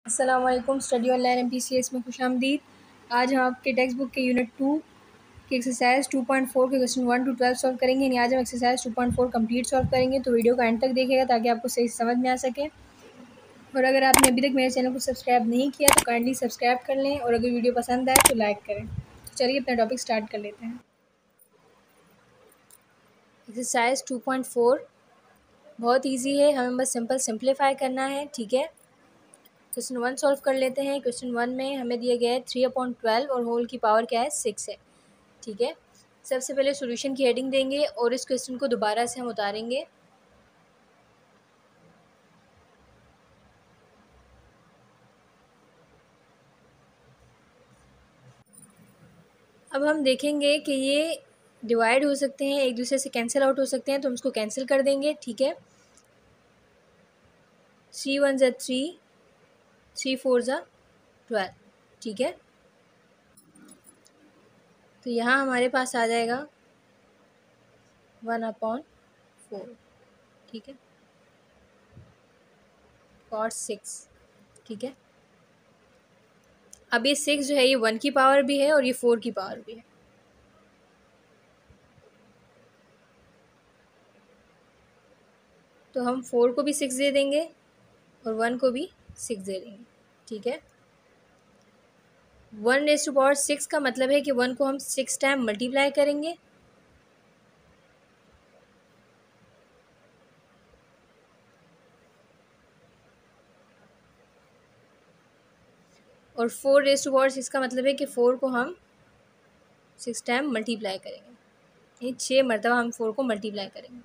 अस्सलाम वालेकुम। Study online MPCS में खुशामदीद। आज हम आपके टेक्स्ट बुक के यूनिट 2 की एक्सरसाइज 2.4 के क्वेश्चन 1 to 12 सॉल्व करेंगे। यानी आज हम एक्सरसाइज 2.4 कंप्लीट सॉल्व करेंगे, तो वीडियो को एंड तक देखिएगा ताकि आपको सही समझ में आ सके। और अगर आपने अभी तक मेरे चैनल को सब्सक्राइब नहीं किया तो काइंडली सब्सक्राइब कर लें, और अगर वीडियो पसंद आए तो लाइक करें। चलिए अपना टॉपिक स्टार्ट कर लेते हैं। एक्सरसाइज 2.4 बहुत ईजी है, हमें बस सिंपल सिंप्लीफाई करना है। ठीक है, क्वेश्चन 1 सॉल्व कर लेते हैं। क्वेश्चन 1 में हमें दिया गया है 3/12 और होल की पावर क्या है 6 है। ठीक है, सबसे पहले सॉल्यूशन की हेडिंग देंगे और इस क्वेश्चन को दोबारा से हम उतारेंगे। अब हम देखेंगे कि ये डिवाइड हो सकते हैं, एक दूसरे से कैंसिल आउट हो सकते हैं, तो हम इसको कैंसिल कर देंगे। ठीक है, 3 1 ज़ा 3, 3 4 ज़ा 12। ठीक है, तो यहाँ हमारे पास आ जाएगा 1/4। ठीक है, और 6। ठीक है, अब ये 6 जो है ये 1 की पावर भी है और ये 4 की पावर भी है। तो हम 4 को भी 6 दे देंगे और 1 को भी 6 दे देंगे। ठीक है, 1/6 का मतलब है कि 1 को हम 6 टाइम मल्टीप्लाई करेंगे। और 4/6 का मतलब है कि 4 को हम 6 टाइम मल्टीप्लाई करेंगे, यानी 6 मरतबा हम 4 को मल्टीप्लाई करेंगे।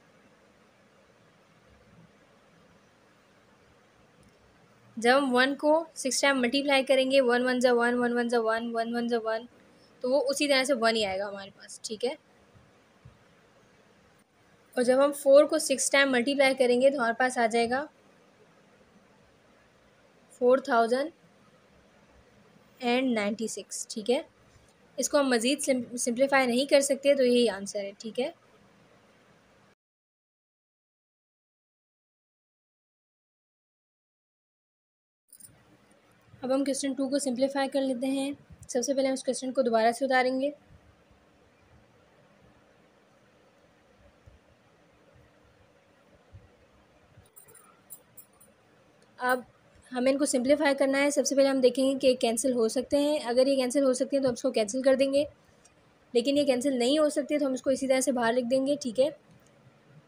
जब हम 1 को 6 टाइम मल्टीप्लाई करेंगे, 1 1 ज़ा 1, 1 1 ज़ा 1, 1 1 ज़ा 1, तो वो उसी तरह से 1 ही आएगा हमारे पास। ठीक है, और जब हम 4 को 6 टाइम मल्टीप्लाई करेंगे तो हमारे पास आ जाएगा 4096। ठीक है, इसको हम मज़ीद सिंप्लीफाई नहीं कर सकते, तो यही आंसर है। ठीक है, अब हम क्वेश्चन 2 को सिंप्लीफाई कर लेते हैं। सबसे पहले हम उस क्वेश्चन को दोबारा से उतारेंगे। अब हमें इनको सिंप्लीफाई करना है। सबसे पहले हम देखेंगे कि कैंसिल हो सकते हैं। अगर ये कैंसिल हो सकते हैं तो हम इसको कैंसिल कर देंगे, लेकिन ये कैंसिल नहीं हो सकते तो हम इसको इसी तरह से बाहर लिख देंगे। ठीक है,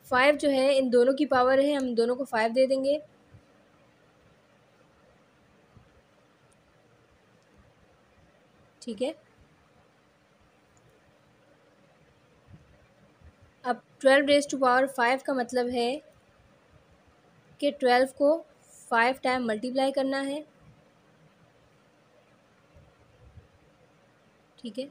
5 जो है इन दोनों की पावर है, हम दोनों को 5 दे देंगे। ठीक है, अब 12/5 का मतलब है कि 12 को 5 टाइम मल्टीप्लाई करना है। ठीक है,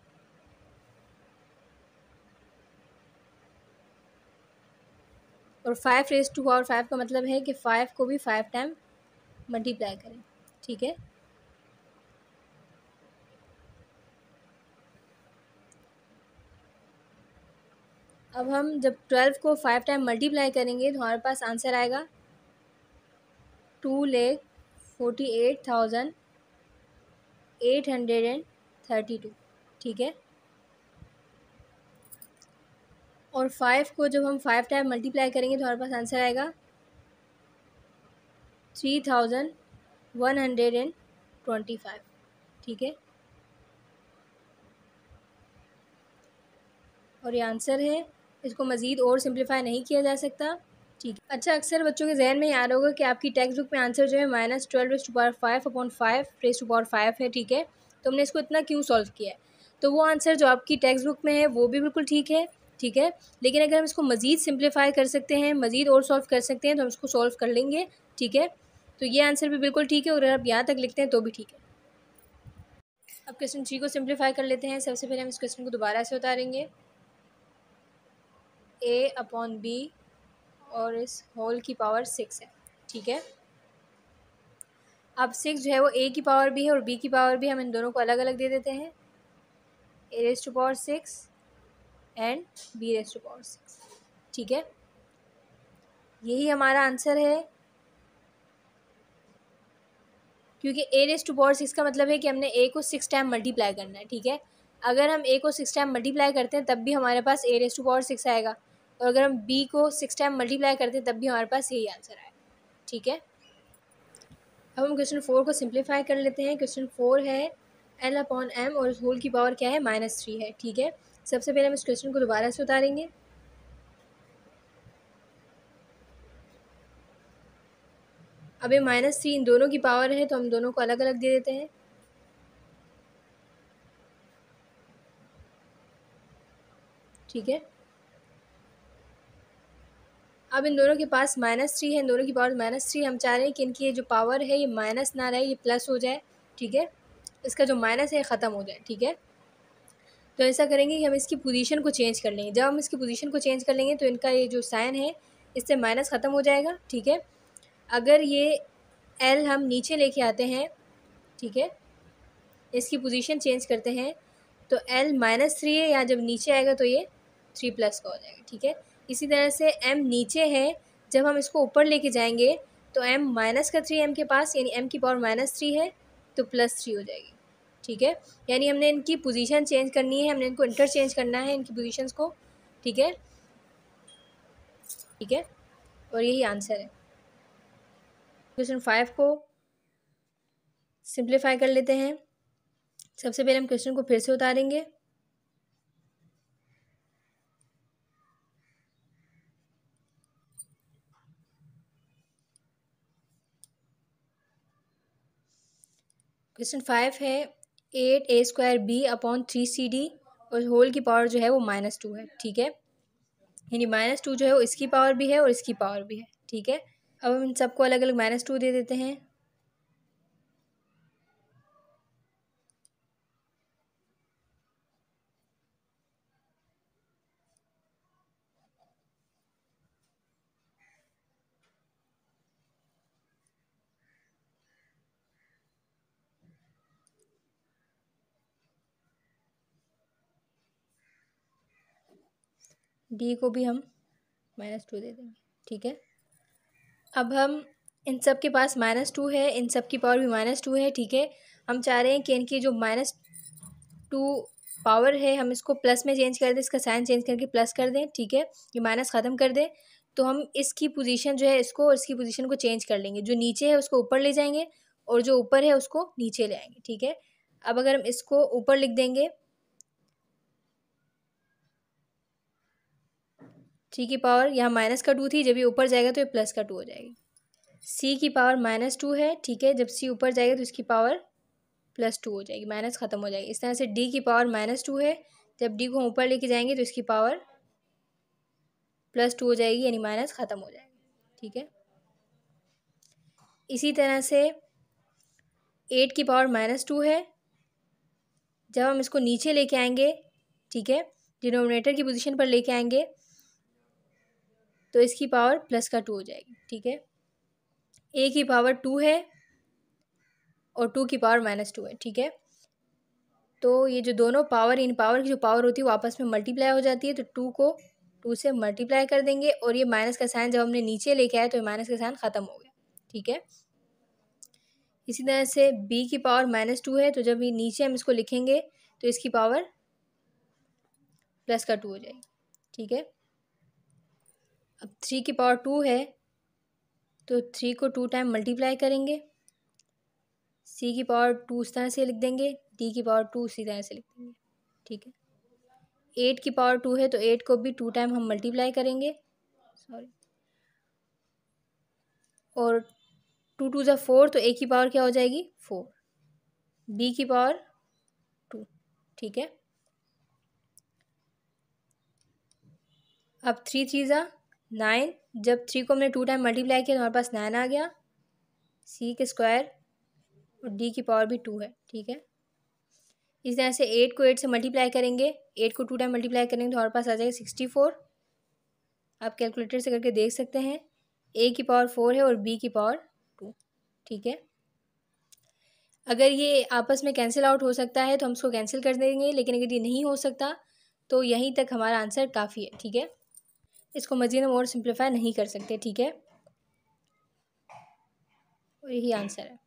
और 5/5 का मतलब है कि 5 को भी 5 टाइम मल्टीप्लाई करें। ठीक है, अब हम जब 12 को 5 टाइम मल्टीप्लाई करेंगे तो हमारे पास आंसर आएगा 2,48,832। ठीक है, और 5 को जब हम 5 टाइम मल्टीप्लाई करेंगे तो हमारे पास आंसर आएगा 3,125। ठीक है, और ये आंसर है, इसको मज़ीद और सिंप्लीफाई नहीं किया जा सकता। ठीक है, अच्छा, अक्सर बच्चों के जहन में याद होगा कि आपकी टेक्स्ट बुक में आंसर जो है -12^5/5 है। ठीक है, तो हमने इसको इतना क्यों सॉल्व किया है? तो वो आंसर जो आपकी टेक्स्ट बुक में है वो भी बिल्कुल ठीक है। ठीक है, लेकिन अगर हम इसको मज़ीद सिंप्लीफाई कर सकते हैं, मज़ीद और सॉल्व कर सकते हैं, तो हम इसको सॉल्व कर लेंगे। ठीक है, तो ये आंसर भी बिल्कुल ठीक है, और अगर आप यहाँ तक लिखते हैं तो भी ठीक है। अब क्वेश्चन 3 को सिंप्लीफाई कर लेते हैं। सबसे पहले हम इस क्वेश्चन को दोबारा से उतारेंगे। a/b और इस होल की पावर 6 है। ठीक है, अब 6 जो है वो a की पावर भी है और b की पावर भी, हम इन दोनों को अलग अलग दे देते हैं, a⁻6 एंड b⁻6। ठीक है, यही हमारा आंसर है क्योंकि ए रेस टू पावर 6 का मतलब है कि हमने ए को 6 टाइम मल्टीप्लाई करना है, ठीक है। अगर हम ए को 6 टाइम मल्टीप्लाई करते हैं तब भी हमारे पास ए रेस टू पावर 6 आएगा, और अगर हम बी को 6 टाइम मल्टीप्लाई करते हैं तब भी हमारे पास यही आंसर आएगा, ठीक है। अब हम क्वेश्चन 4 को सिंप्लीफाई कर लेते हैं। क्वेश्चन 4 है L/m और इस होल की पावर क्या है, -3 है, ठीक है। सबसे पहले हम इस क्वेश्चन को दोबारा से उतारेंगे। अब ये -3 इन दोनों की पावर है तो हम दोनों को अलग अलग दे देते हैं, ठीक है। अब इन दोनों के पास -3 है, इन दोनों की पावर -3, हम चाह रहे हैं कि इनकी ये जो पावर है ये माइनस ना रहे, ये प्लस हो जाए, ठीक है। इसका जो माइनस है ख़त्म हो जाए, ठीक है। तो ऐसा करेंगे कि हम इसकी पोजीशन को चेंज कर लेंगे। जब हम इसकी पोजीशन को चेंज कर लेंगे तो इनका ये जो साइन है इससे माइनस ख़त्म हो जाएगा, ठीक है। अगर ये एल हम नीचे लेके आते हैं, ठीक है, इसकी पोजीशन चेंज करते हैं तो एल -3 है, या जब नीचे आएगा तो ये 3+ का हो जाएगा, ठीक है। इसी तरह से एम नीचे है, जब हम इसको ऊपर लेके जाएंगे तो एम -3 एम के पास, यानी एम की पावर -3 है तो +3 हो जाएगी, ठीक है। यानी हमने इनकी पोजीशन चेंज करनी है, हमने इनको इंटरचेंज करना है इनकी पोजीशंस को, ठीक है, ठीक है। और यही आंसर है। क्वेश्चन 5 को सिंप्लीफाई कर लेते हैं। सबसे पहले हम क्वेश्चन को फिर से उतारेंगे। क्वेश्चन 5 है 8a²b/3cd और होल की पावर जो है वो -2 है, ठीक है। यानी -2 जो है वो इसकी पावर भी है और इसकी पावर भी है, ठीक है। अब हम इन सबको अलग अलग -2 दे देते हैं। डी को भी हम -2 दे देंगे, ठीक है। अब हम इन सब के पास -2 है, इन सब की पावर भी -2 है, ठीक है। हम चाह रहे हैं कि इनकी जो -2 पावर है हम इसको प्लस में चेंज कर दें, इसका साइन चेंज करके प्लस कर दें, ठीक है। ये माइनस ख़त्म कर दें तो हम इसकी पोजीशन जो है इसको और इसकी पोजीशन को चेंज कर लेंगे। जो नीचे है उसको ऊपर ले जाएंगे और जो ऊपर है उसको नीचे ले आएंगे, ठीक है। अब अगर हम इसको ऊपर लिख देंगे, 3 की पावर यहाँ -2 थी, जब ये ऊपर जाएगा तो ये +2 हो जाएगी। सी की पावर -2 है, ठीक है। जब सी ऊपर जाएगा तो इसकी पावर +2 हो जाएगी, माइनस ख़त्म हो जाएगी। इस तरह से डी की पावर -2 है, जब डी को हम ऊपर लेके जाएंगे तो इसकी पावर +2 हो जाएगी, यानी माइनस ख़त्म हो जाएगा, ठीक है। इसी तरह से 8 की पावर -2 है, जब हम इसको नीचे लेके आएंगे, ठीक है, डिनोमिनेटर की पोजीशन पर लेके आएंगे तो इसकी पावर +2 हो जाएगी, ठीक है। ए की पावर 2 है और 2 की पावर -2 है, ठीक है। तो ये जो दोनों पावर, इन पावर की जो पावर होती है वो आपस में मल्टीप्लाई हो जाती है, तो 2 को 2 से मल्टीप्लाई कर देंगे और ये माइनस का साइन जब हमने नीचे लेके आया तो ये माइनस का साइन ख़त्म हो गया, ठीक है। इसी तरह से b की पावर -2 है, तो जब ये नीचे हम इसको लिखेंगे तो इसकी पावर +2 हो जाएगी, ठीक है। अब 3 की पावर 2 है तो 3 को 2 टाइम मल्टीप्लाई करेंगे, c की पावर 2 इस तरह से लिख देंगे, d की पावर 2 इसी तरह से लिख देंगे, ठीक है। 8 की पावर 2 है तो 8 को भी 2 टाइम हम मल्टीप्लाई करेंगे, सॉरी, और 2 2 ज़ा 4, तो a की पावर क्या हो जाएगी 4, b की पावर 2, ठीक है। अब 3 3 ज़ा 9, जब 3 को हमने 2 टाइम मल्टीप्लाई किया तो हमारे पास 9 आ गया, c के स्क्वायर और d की पावर भी 2 है, ठीक है। इस तरह से 8 को 8 से मल्टीप्लाई करेंगे, 8 को 2 टाइम मल्टीप्लाई करेंगे तो हमारे पास आ जाएगा 64। आप कैलकुलेटर से करके देख सकते हैं, a की पावर 4 है और b की पावर 2, ठीक है। अगर ये आपस में कैंसिल आउट हो सकता है तो हम इसको कैंसिल कर देंगे, लेकिन अगर ये नहीं हो सकता तो यहीं तक हमारा आंसर काफ़ी है, ठीक है। इसको मज़ीद हम और सिंप्लीफाई नहीं कर सकते, ठीक है, और यही आंसर है।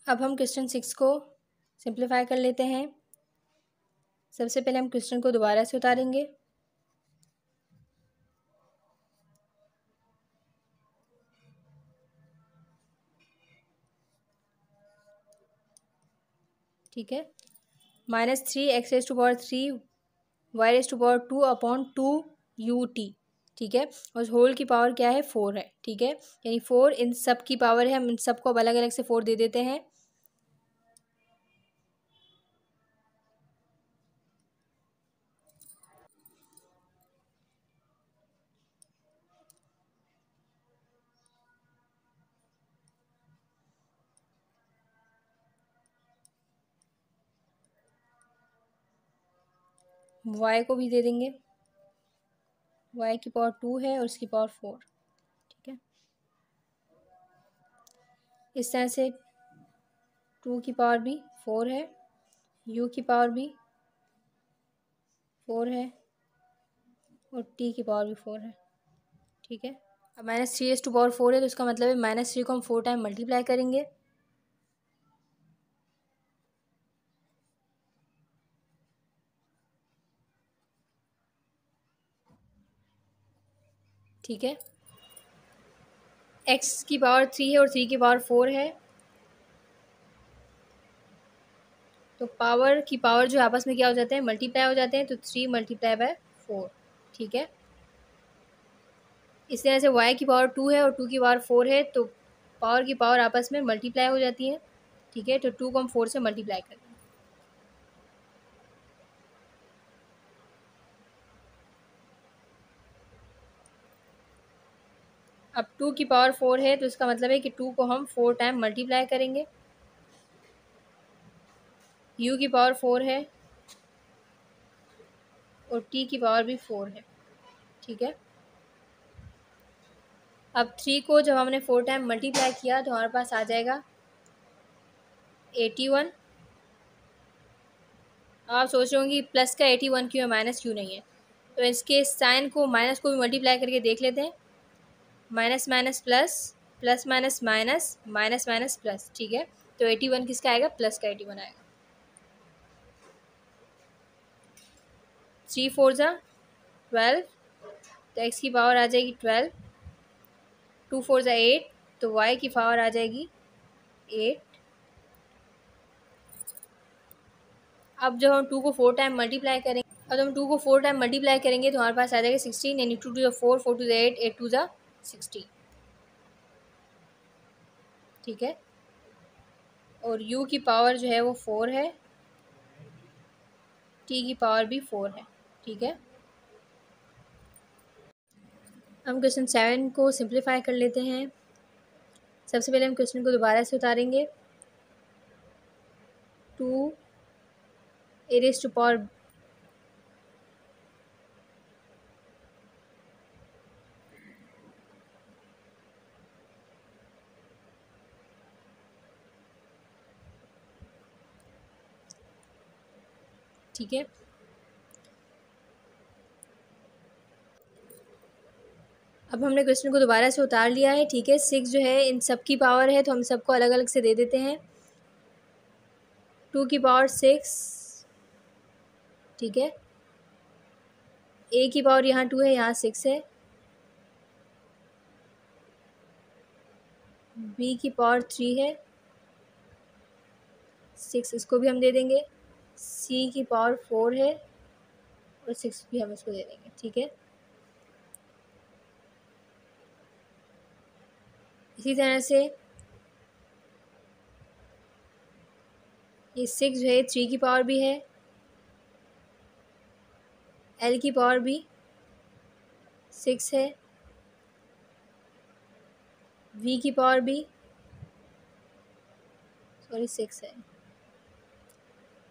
अब हम क्वेश्चन 6 को सिंप्लीफाई कर लेते हैं। सबसे पहले हम क्वेश्चन को दोबारा से उतारेंगे। ठीक है, -3x⁻3 y⁻2/2 ठीक है, और होल की पावर क्या है 4 है। ठीक है, यानी 4 इन सब की पावर है। हम इन सबको अब अलग अलग से 4 दे देते हैं। y को भी दे देंगे। y की पावर 2 है और इसकी पावर 4। ठीक है, इस तरह से 2 की पावर भी 4 है, u की पावर भी 4 है और t की पावर भी 4 है। ठीक है, अब -3 है तो इसका मतलब है -3 को हम 4 टाइम मल्टीप्लाई करेंगे। ठीक है, x की पावर 3 है और 3 की पावर 4 है, तो पावर की पावर जो आपस में क्या हो जाते हैं, मल्टीप्लाई हो जाते हैं। तो 3 × 4। ठीक है, इस तरह से y की पावर 2 है और 2 की पावर 4 है, तो पावर की पावर आपस में मल्टीप्लाई हो जाती है। ठीक है, तो 2 को हम 4 से मल्टीप्लाई करेंगे। अब 2 की पावर 4 है तो इसका मतलब है कि 2 को हम 4 टाइम मल्टीप्लाई करेंगे। u की पावर 4 है और t की पावर भी 4 है। ठीक है, अब 3 को जब हमने 4 टाइम मल्टीप्लाई किया तो हमारे पास आ जाएगा 81। आप सोच रहे होंगे प्लस का 81 क्यों है, माइनस क्यों नहीं है? तो इसके साइन को, माइनस को भी मल्टीप्लाई करके देख लेते हैं। Minus minus plus, plus minus minus, minus minus plus. ठीक है, तो 81 किसका आएगा, प्लस का 81 आएगा। 3 4 ज़ा 12, तो x की पावर आ जाएगी 12। 2 4 ज़ा 8, तो y की पावर आ जाएगी 8। अब जब हम 2 को 4 टाइम मल्टीप्लाई करेंगे, अब हम 2 को 4 टाइम मल्टीप्लाई करेंगे तो हमारे पास आ जाएगा 16, यानी 2 2 4, 4 2 8, 8 2 16। ठीक है, और u की पावर जो है वो 4 है, t की पावर भी 4 है। ठीक है, हम क्वेश्चन 7 को सिंप्लीफाई कर लेते हैं। सबसे पहले हम क्वेश्चन को दोबारा से उतारेंगे। 2 a⁻, ठीक है, अब हमने क्वेश्चन को दोबारा से उतार लिया है। ठीक है, 6 जो है इन सब की पावर है तो हम सबको अलग अलग से दे देते हैं। 2 की पावर 6। ठीक है, a की पावर यहाँ 2 है, यहाँ 6 है। b की पावर 3 है, 6 इसको भी हम दे देंगे। c की पावर 4 है और 6 भी हम इसको दे देंगे। ठीक है, इसी तरह से ये 6 जो है 3 की पावर भी है, l की पावर भी 6 है, v की पावर भी 6 है,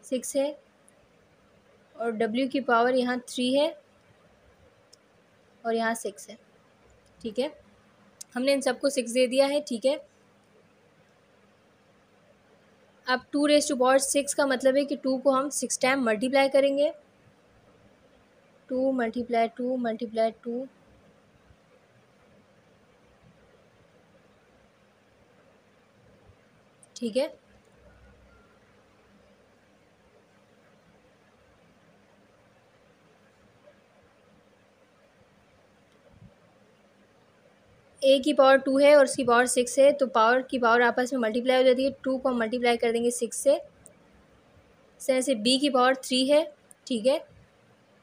6 है, और w की पावर यहाँ 3 है और यहाँ 6 है। ठीक है, हमने इन सबको 6 दे दिया है। ठीक है, अब 2⁻6 का मतलब है कि 2 को हम 6 टाइम मल्टीप्लाई करेंगे। 2 × 2 × 2, ठीक है, ए की पावर 2 है और उसकी पावर 6 है, तो पावर की पावर आपस में मल्टीप्लाई हो जाती है। 2 को मल्टीप्लाई कर देंगे 6 से। इस तरह से बी की पावर 3 है, ठीक है,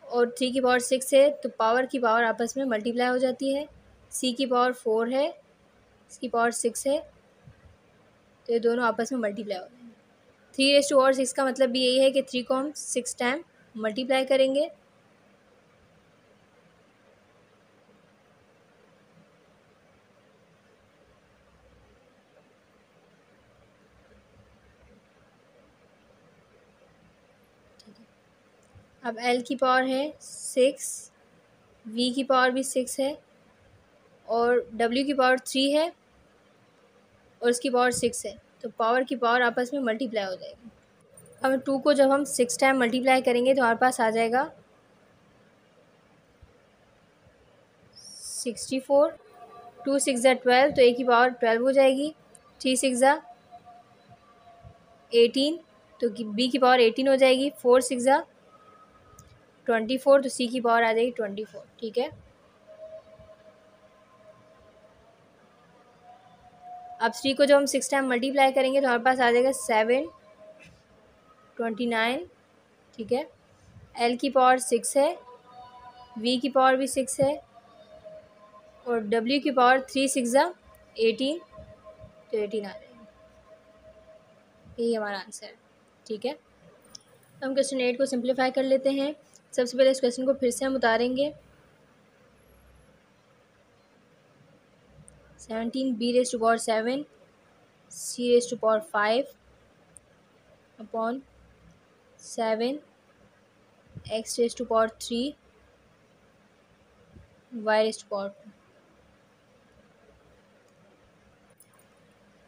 और 3 की पावर 6 है, तो पावर की पावर आपस में मल्टीप्लाई हो जाती है। सी की पावर 4 है, इसकी पावर 6 है, तो ये दोनों आपस में मल्टीप्लाई हो जाएंगे। 3 का मतलब भी यही है कि 3 को हम 6 टाइम मल्टीप्लाई करेंगे। अब एल की पावर है 6, वी की पावर भी 6 है, और डब्ल्यू की पावर 3 है और इसकी पावर 6 है, तो पावर की पावर आपस में मल्टीप्लाई हो जाएगी। अब 2 को जब हम 6 टाइम मल्टीप्लाई करेंगे तो हमारे पास आ जाएगा 64। 2 6 ज़ा 12, तो ए की पावर 12 हो जाएगी। 3 6 ज़ा 18, तो बी की पावर 18 हो जाएगी। 4 6 ज़ा 24, तो सी की पावर आ जाएगी 24, ठीक है। अब 3 को जब हम 6 टाइम मल्टीप्लाई करेंगे तो हमारे पास आ जाएगा 7 29, ठीक है। एल की पावर 6 है, वी की पावर भी 6 है, और डब्ल्यू की पावर 3 6 ज़ा 18, तो 18 आ जाएगी। यही हमारा आंसर है, ठीक है। हम क्वेश्चन 8 को सिंप्लीफाई कर लेते हैं। सबसे पहले इस क्वेश्चन को फिर से हम उतारेंगे। 17 b raise to power 7 c raise to power 5 upon 7 x raise to power 3 y raise to power 2।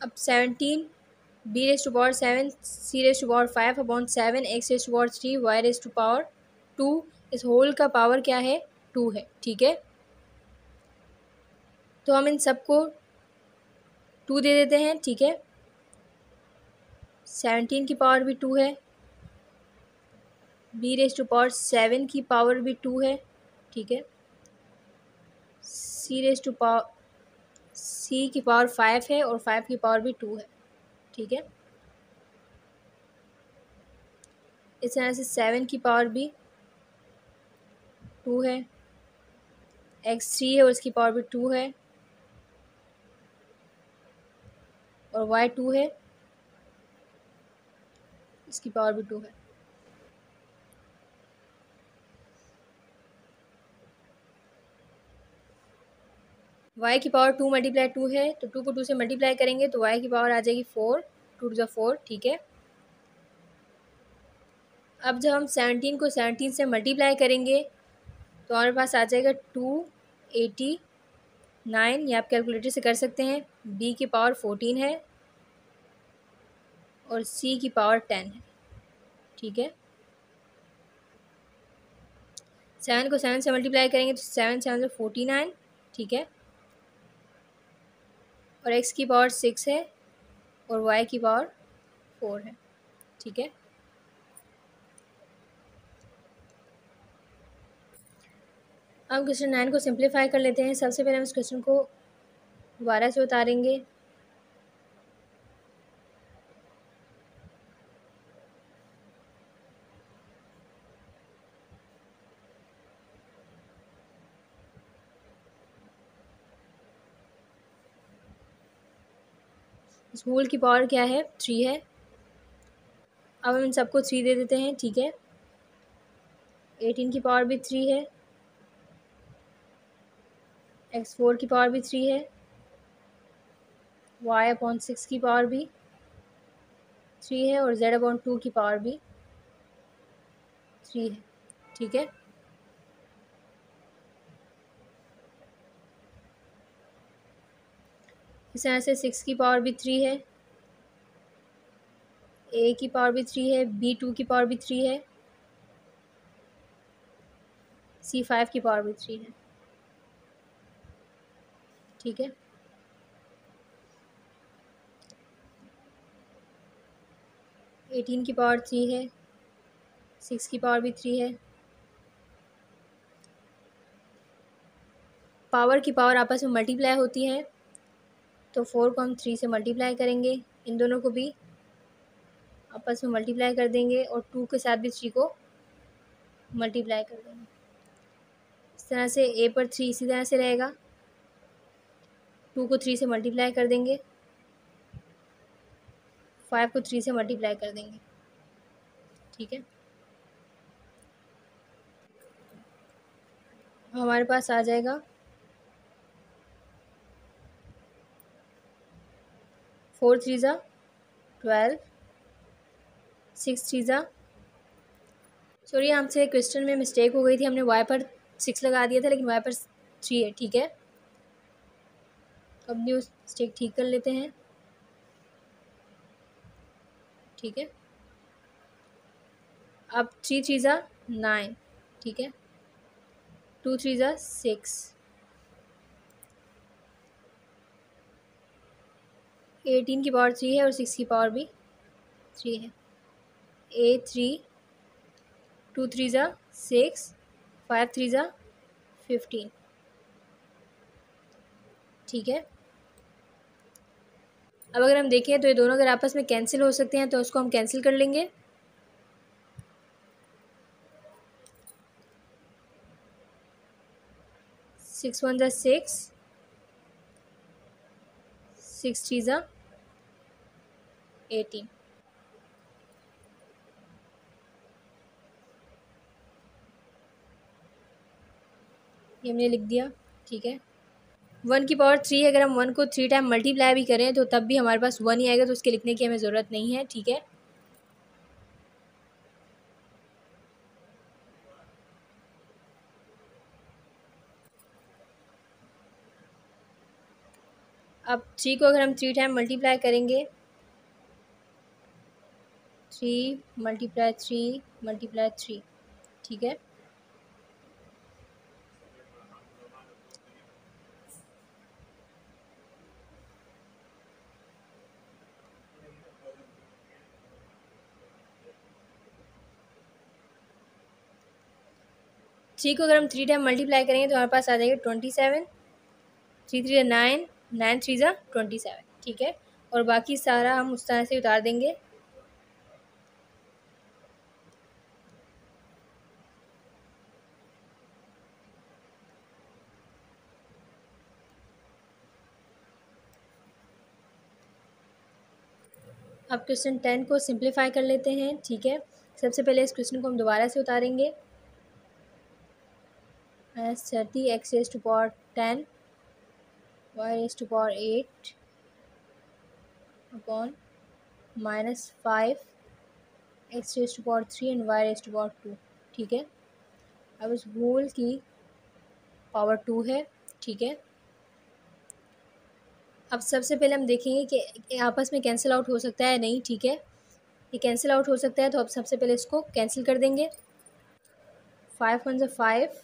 अब 17 b raise to power 7 c raise to power 5 upon 7 x raise to power 3 y raise to power 2, इस whole का power क्या है? 2 है, ठीक है। तो हम इन सबको 2 दे देते हैं, ठीक है। 17 की पावर भी 2 है, बी रेज़ टू पावर 7 की पावर भी 2 है, ठीक है। सी रेज़ टू पावर सी की पावर 5 है और 5 की पावर भी 2 है, ठीक है। इस तरह से 7 की पावर भी 2 है, x3 है और इसकी पावर भी 2 है, और y2 है, इसकी पावर भी 2 है। y की पावर 2 मल्टीप्लाई 2 है, तो 2 को 2 से मल्टीप्लाई करेंगे तो y की पावर आ जाएगी 4, 2 टू ज़ा 4, ठीक है। अब जब हम 17 को 17 से मल्टीप्लाई करेंगे तो हमारे पास आ जाएगा 289, ये आप कैलकुलेटर से कर सकते हैं। b की पावर 14 है और c की पावर 10 है, ठीक है। 7 को 7 से मल्टीप्लाई करेंगे तो 7 7 से 49, ठीक है, और x की पावर 6 है और y की पावर 4 है, ठीक है। अब क्वेश्चन 9 को सिंप्लीफाई कर लेते हैं। सबसे पहले हम इस क्वेश्चन को दोबारा से उतारेंगे। इस होल की पावर क्या है? 3 है। अब हम इन सबको 3 दे देते हैं, ठीक है। 18 की पावर भी 3 है, x4 की पावर भी 3 है, y/6 की पावर भी 3 है, और z/2 की पावर भी 3 है, ठीक है। इस तरह से 6 की पावर भी 3 है, a की पावर भी 3 है, b2 की पावर भी 3 है, c5 की पावर भी 3 है, ठीक है। 18 की पावर 3 है, 6 की पावर भी 3 है, पावर की पावर आपस में मल्टीप्लाई होती है, तो 4 को हम 3 से मल्टीप्लाई करेंगे, इन दोनों को भी आपस में मल्टीप्लाई कर देंगे और 2 के साथ भी 3 को मल्टीप्लाई कर देंगे। इस तरह से a पर 3 इसी तरह से रहेगा, 2 को 3 से मल्टीप्लाई कर देंगे, 5 को 3 से मल्टीप्लाई कर देंगे। ठीक है, हमारे पास आ जाएगा 4 3 ज़ा 12, 6 3 ज़ा, सॉरी हमसे क्वेश्चन में मिस्टेक हो गई थी, हमने y पर 6 लगा दिया था लेकिन y पर 3 है। ठीक है, अब न्यू मिस्टेक ठीक कर लेते हैं। ठीक है, अब 3 3 ज़ा 9, ठीक है, 2 3 ज़ा 6, 18 की पावर 3 है और 6 की पावर भी 3 है। a3, 2 3 ज़ा 6, 5 3 ज़ा 15। ठीक है, अब अगर हम देखें तो ये दोनों अगर आपस में कैंसिल हो सकते हैं तो उसको हम कैंसिल कर लेंगे। 6 1 ज़ा 6, 6 3 ज़ा 18। ये हमने लिख दिया। ठीक है, 1 की पावर 3 है, अगर हम 1 को 3 टाइम मल्टीप्लाई भी करें तो तब भी हमारे पास 1 ही आएगा, तो उसके लिखने की हमें ज़रूरत नहीं है। ठीक है, अब 3 को अगर हम 3 टाइम मल्टीप्लाई करेंगे, 3 मल्टीप्लाई 3 मल्टीप्लाई 3। ठीक है, थ्री को अगर हम 3 टाइम मल्टीप्लाई करेंगे तो हमारे पास आ जाएगा 27, 3 3 ज़ा 9, 9 3 ज़ा 27। ठीक है, और बाकी सारा हम उस तरह से उतार देंगे। अब क्वेश्चन 10 को सिंप्लीफाई कर लेते हैं। ठीक है, सबसे पहले इस क्वेश्चन को हम दोबारा से उतारेंगे। -30 x raised to power 10 y raised to power 8 upon -5 x raised to power 3 and y raised to power 2। ठीक है, अब इस होल की पावर 2 है। ठीक है, अब सबसे पहले हम देखेंगे कि आपस में कैंसिल आउट हो सकता है नहीं। ठीक है, ये कैंसिल आउट हो सकता है, तो अब सबसे पहले इसको कैंसिल कर देंगे। 5 1 ज़ा 5,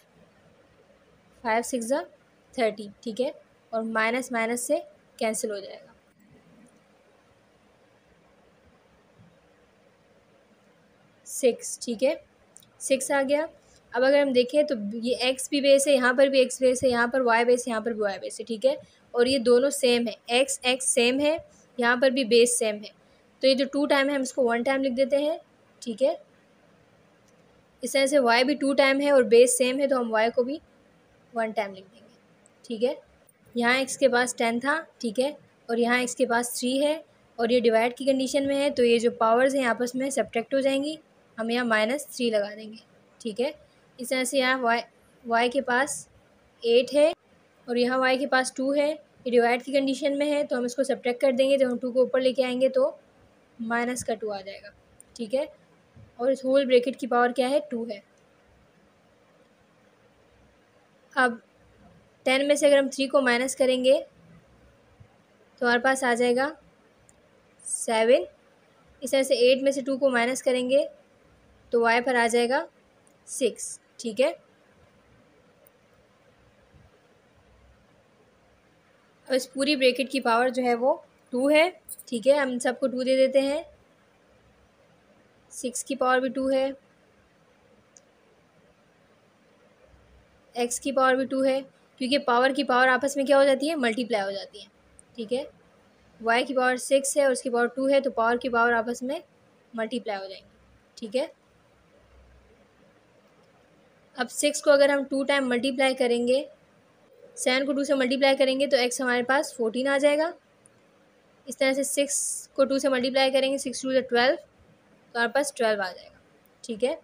5 6 ज़ा 30। ठीक है, और माइनस माइनस से कैंसिल हो जाएगा। 6। ठीक है, 6 आ गया। अब अगर हम देखें तो ये x भी बेस है, यहाँ पर भी x बेस है, यहाँ पर y बेस है, यहाँ पर भी y बेस है। ठीक है, और ये दोनों सेम है, x सेम है, यहाँ पर भी बेस सेम है, तो ये जो 2 टाइम है हम इसको 1 टाइम लिख देते हैं। ठीक है, इस तरह से y भी 2 टाइम है और बेस सेम है, तो हम y को भी 1 टाइम लिख देंगे। ठीक है, यहाँ x के पास 10 था। ठीक है, और यहाँ x के पास 3 है और ये डिवाइड की कंडीशन में है, तो ये जो पावर्स हैं आपस में सब्ट्रैक्ट हो जाएंगी, हम यहाँ -3 लगा देंगे। ठीक है, इस तरह से यहाँ y के पास 8 है और यहाँ y के पास 2 है, ये डिवाइड की कंडीशन में है, तो हम इसको सब्ट्रैक्ट कर देंगे। जब हम 2 को ऊपर लेके आएंगे तो माइनस का 2 आ जाएगा। ठीक है, और इस होल ब्रैकेट की पावर क्या है, 2 है। अब 10 में से अगर हम 3 को माइनस करेंगे तो हमारे पास आ जाएगा 7। इस तरह से 8 में से 2 को माइनस करेंगे तो y पर आ जाएगा 6। ठीक है, अब इस पूरी ब्रैकेट की पावर जो है वो 2 है। ठीक है, हम सबको 2 दे देते हैं। 6 की पावर भी 2 है, x की पावर भी 2 है, क्योंकि पावर की पावर आपस में क्या हो जाती है, मल्टीप्लाई हो जाती है। ठीक है, y की पावर 6 है और उसकी पावर 2 है, तो पावर की पावर आपस में मल्टीप्लाई हो जाएंगी। ठीक है, अब 6 को अगर हम 2 टाइम मल्टीप्लाई करेंगे, 7 को 2 से मल्टीप्लाई करेंगे तो x हमारे पास 14 आ जाएगा। इस तरह से 6 को 2 से मल्टीप्लाई करेंगे, 6 2 12, तो हमारे पास 12 आ जाएगा। ठीक है,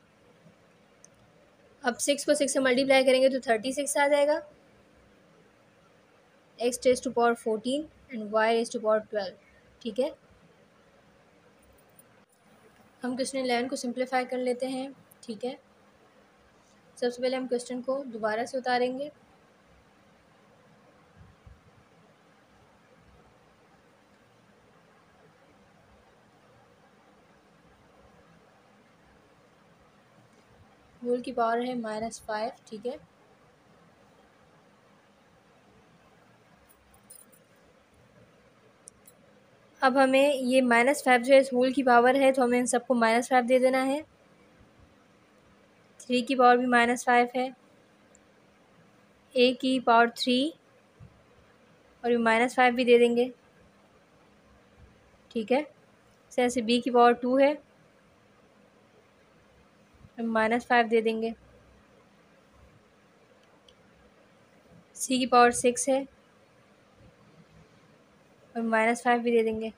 अब 6 को 6 से मल्टीप्लाई करेंगे तो 36 आ जाएगा। x raise to power 14 and y raise to power 12। ठीक है, हम क्वेश्चन 11 को सिंप्लीफाई कर लेते हैं। ठीक है, सबसे पहले हम क्वेश्चन को दोबारा से उतारेंगे। होल की पावर है -5। ठीक है, अब हमें ये -5 जो है इस होल की पावर है, तो हमें इन सबको -5 दे देना है। 3 की पावर भी -5 है, a की पावर 3 और ये -5 भी दे देंगे। ठीक है, इस तरह से b की पावर 2 है, हम -5 दे देंगे। c की पावर 6 है और -5 भी दे देंगे।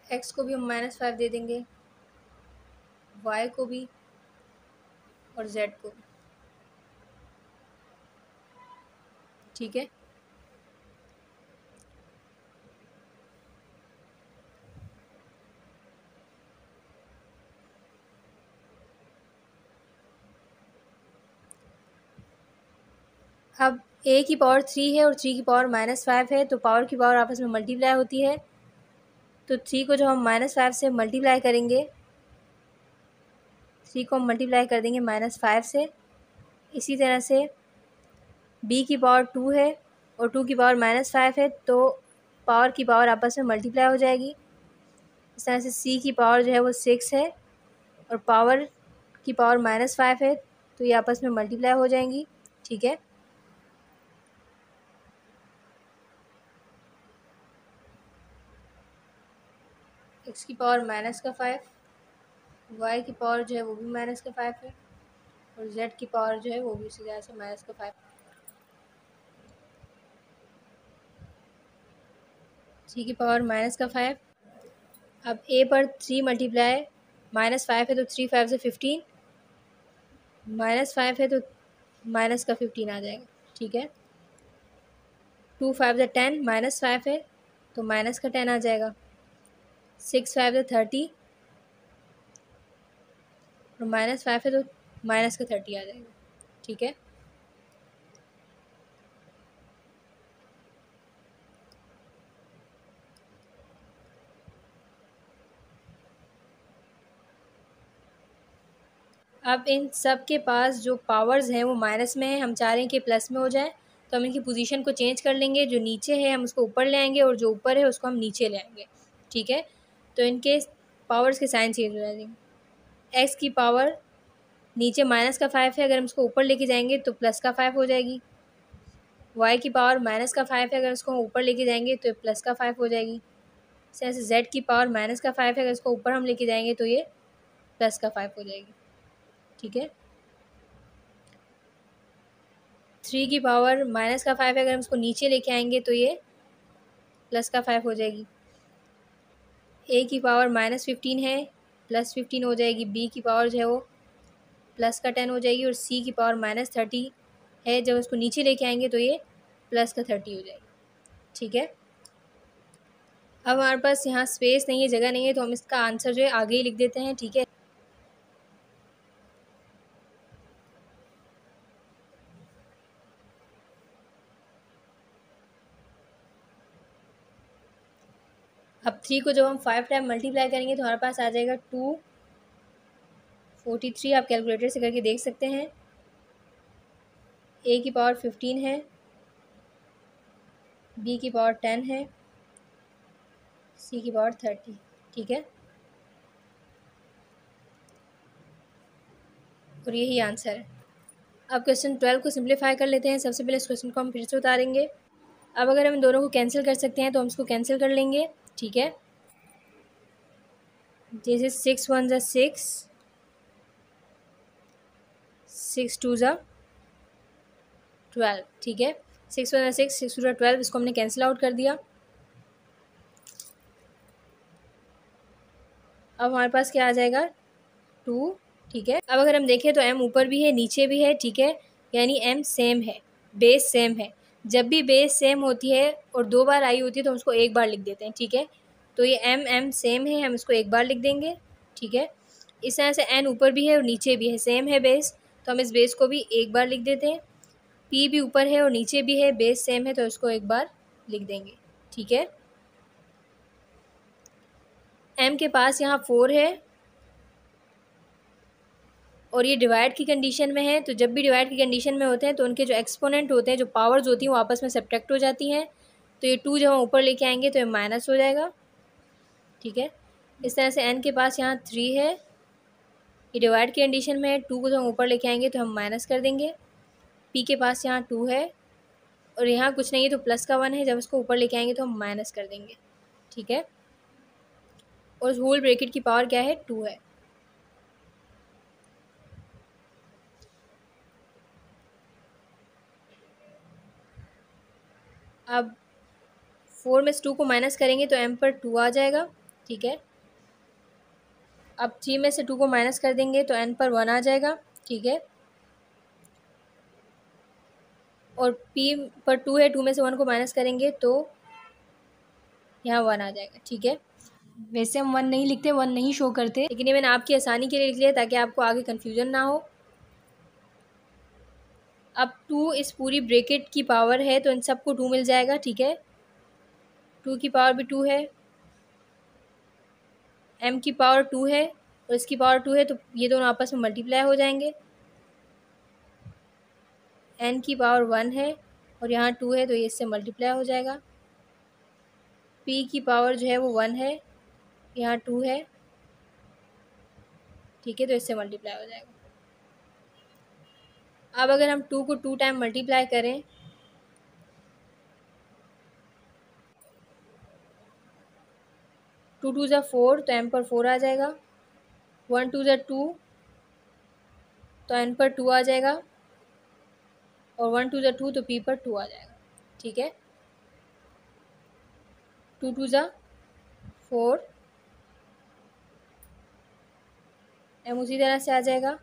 x को भी हम -5 दे देंगे, y को भी और z को भी। ठीक है, अब a की पावर 3 है और 3 की पावर -5 है, तो पावर की पावर आपस में मल्टीप्लाई होती है। तो 3 को जब हम -5 से मल्टीप्लाई करेंगे, 3 को हम मल्टीप्लाई कर देंगे -5 से। इसी तरह से b की पावर 2 है और 2 की पावर -5 है, तो पावर की पावर आपस में मल्टीप्लाई हो जाएगी। इस तरह से c की पावर जो है वो 6 है और पावर की पावर -5 है, तो ये आपस में मल्टीप्लाई हो जाएंगी। ठीक है, x की पावर -5, y की पावर जो है वो भी -5 है और z की पावर जो है वो भी इसी तरह से -5। 3 की पावर -5। अब a पर 3 मल्टीप्लाई -5 है तो 3 5 से 15, -5 है तो माइनस का 15 आ जाएगा। ठीक है, 2 5 से 10, -5 है तो माइनस का 10 आ जाएगा। 6 5 से 30 और -5 है तो माइनस का 30 आ जाएगा। ठीक है, अब इन सब के पास जो पावर्स हैं वो माइनस में है, हम चाह रहे हैं कि प्लस में हो जाए, तो हम इनकी पोजीशन को चेंज कर लेंगे। जो नीचे है हम उसको ऊपर ले आएंगे और जो ऊपर है उसको हम नीचे ले आएंगे। ठीक है, तो इनके पावर्स के साइन चेंज हो जाएंगे। एक्स की पावर नीचे -5 है, अगर हम उसको ऊपर लेके जाएंगे तो +5 हो जाएगी। y की पावर -5 है, अगर उसको हम ऊपर लेके जाएंगे तो +5 हो जाएगी। इस तरह से z की पावर -5 है, अगर इसको ऊपर हम लेके जाएंगे तो ये +5 हो जाएगी। ठीक है, 3 की पावर -5 है, अगर हम इसको नीचे लेके आएंगे तो ये +5 हो जाएगी। a की पावर -15 है, +15 हो जाएगी। b की पावर जो है वो +10 हो जाएगी और c की पावर -30 है, जब उसको नीचे लेके आएंगे तो ये +30 हो जाएगी। ठीक है, अब हमारे पास यहाँ स्पेस नहीं है, जगह नहीं है, तो हम इसका आंसर जो है आगे ही लिख देते हैं। ठीक है, अब 3 को जब हम 5 टाइम मल्टीप्लाई करेंगे तो हमारे पास आ जाएगा 243। आप कैलकुलेटर से करके देख सकते हैं। a की पावर 15 है, b की पावर 10 है सी की पावर 30, ठीक है, और यही आंसर है। अब क्वेश्चन 12 को सिंप्लीफाई कर लेते हैं। सबसे पहले इस क्वेश्चन को हम फिर से उतारेंगे। अब अगर हम दोनों को कैंसिल कर सकते हैं तो हम इसको कैंसिल कर लेंगे, ठीक है। जैसे 6 1 ज़ा 6, 6 2 ज़ा 12, ठीक है। 6 1 ज़ा 6, 6 2 ज़ा 12, इसको हमने कैंसिल आउट कर दिया। अब हमारे पास क्या आ जाएगा, 2, ठीक है। अब अगर हम देखें तो m ऊपर भी है नीचे भी है, ठीक है, यानी m सेम है, बेस सेम है। जब भी बेस सेम होती है और 2 बार आई होती है तो हम उसको एक बार लिख देते हैं, ठीक है। तो ये m सेम है, हम इसको एक बार लिख देंगे, ठीक है। इस तरह से n ऊपर भी है और नीचे भी है, सेम है बेस, तो हम इस बेस को भी एक बार लिख देते हैं। p भी ऊपर है और नीचे भी है, बेस सेम है, तो इसको एक बार लिख देंगे, ठीक है। m के पास यहाँ 4 है और ये डिवाइड की कंडीशन में है, तो जब भी डिवाइड की कंडीशन में होते हैं तो उनके जो एक्सपोनेंट होते हैं, जो पावर्स होती हैं, वो आपस में सब्ट्रैक्ट हो जाती हैं। तो ये 2 जब हम ऊपर लेके आएंगे तो ये माइनस हो जाएगा, ठीक है। इस तरह से n के पास यहाँ 3 है, ये डिवाइड की कंडीशन में है, 2 को जब हम ऊपर लेके आएंगे तो हम माइनस कर देंगे। p के पास यहाँ 2 है और यहाँ कुछ नहीं है तो प्लस का 1 है, जब इसको ऊपर लेके आएंगे तो हम माइनस कर देंगे, ठीक है। और उस होल ब्रैकेट की पावर क्या है, 2 है। अब 4 में से 2 को माइनस करेंगे तो m पर 2 आ जाएगा, ठीक है। अब 3 में से 2 को माइनस कर देंगे तो n पर 1 आ जाएगा, ठीक है। और p पर 2 है, 2 में से 1 को माइनस करेंगे तो यहाँ 1 आ जाएगा, ठीक है। वैसे हम 1 नहीं लिखते, 1 नहीं शो करते, लेकिन ये मैंने आपकी आसानी के लिए लिख लिया ताकि आपको आगे कन्फ्यूजन ना हो। अब 2 इस पूरी ब्रैकेट की पावर है तो इन सबको 2 मिल जाएगा, ठीक है। 2 की पावर भी 2 है, m की पावर 2 है और इसकी पावर 2 है, तो ये दोनों आपस में मल्टीप्लाई हो जाएंगे। n की पावर 1 है और यहाँ 2 है तो ये इससे मल्टीप्लाई हो जाएगा। p की पावर जो है वो 1 है, यहाँ 2 है, ठीक है, तो इससे मल्टीप्लाई हो जाएगा। अब अगर हम 2 को 2 टाइम मल्टीप्लाई करें, 2 2 ज़ा 4, तो m पर 4 आ जाएगा। 1 2 ज़ा 2, तो n पर 2 आ जाएगा। और 1 2 ज़ा 2, तो p पर 2 आ जाएगा, ठीक है। 2 2 ज़ा 4, m उसी तरह से आ जाएगा,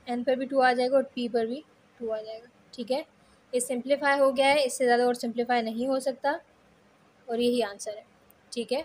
n पर भी 2 आ जाएगा और p पर भी 2 आ जाएगा, ठीक है। ये सिंप्लीफाई हो गया है, इससे ज़्यादा और सिंप्लीफाई नहीं हो सकता और यही आंसर है, ठीक है।